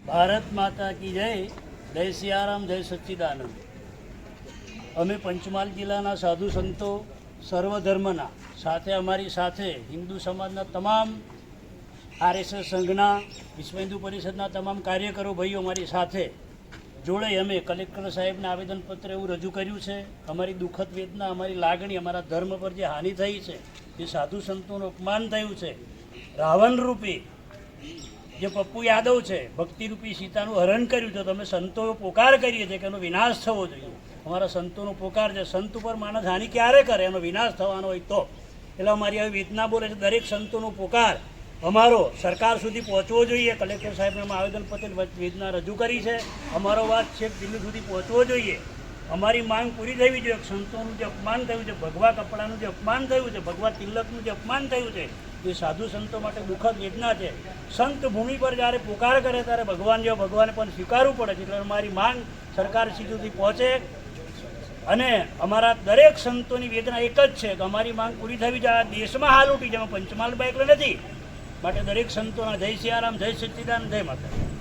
ભારત માતા કી જય, જય સિયારામ, જય સચ્ચિદાનંદ। અમે પંચમહાલ જિલ્લાના સાધુ સંતો સર્વધર્મના સાથે અમારી સાથે હિન્દુ સમાજના તમામ આરએસએસ સંઘના, વિશ્વ હિન્દુ પરિષદના તમામ કાર્યકરો ભાઈઓ અમારી સાથે જોડે અમે કલેક્ટર સાહેબને આવેદનપત્ર એવું રજૂ કર્યું છે। અમારી દુઃખદ વેદના, અમારી લાગણી, અમારા ધર્મ પર જે હાનિ થઈ છે, જે સાધુ સંતોનું અપમાન થયું છે, રાવણરૂપી જે પપ્પુ યાદવ છે, ભક્તિરૂપી સીતાનું હરણ કર્યું છે, તો અમે સંતો પોકાર કરીએ છીએ કે એનો વિનાશ થવો જોઈએ। અમારા સંતોનો પોકાર છે, સંત ઉપર માણસ હાનિ ક્યારે કરે, એનો વિનાશ થવાનો હોય તો। એટલે અમારી આવી વેદના બોલે છે, દરેક સંતોનો પોકાર અમારો સરકાર સુધી પહોંચવો જોઈએ। કલેક્ટર સાહેબને અમે આવેદનપત્ર વેદના રજૂ કરી છે, અમારો વાત છેક દિલ્હી સુધી પહોંચવો જોઈએ। અમારી માંગ પૂરી થવી જોઈએ। સંતોનું જે અપમાન થયું છે, ભગવા કપડાનું જે અપમાન થયું છે, ભગવા તિલકનું જે અપમાન થયું છે, એ સાધુ સંતો માટે દુઃખદ વેદના છે। સંત ભૂમિ પર જ્યારે પોકાર કરે ત્યારે ભગવાન જેવા ભગવાને પણ સ્વીકારવું પડે છે। એટલે અમારી માંગ સરકાર સુધી પહોંચે અને અમારા દરેક સંતોની વેદના એક જ છે કે અમારી માંગ પૂરી થવી જોઈએ। દેશમાં હાલ ઉઠી છે, પંચમહાલ બાઇક નથી માટે દરેક સંતોના જય સિયારામ, જય સચ્ચિદાનંદ, જય માતા।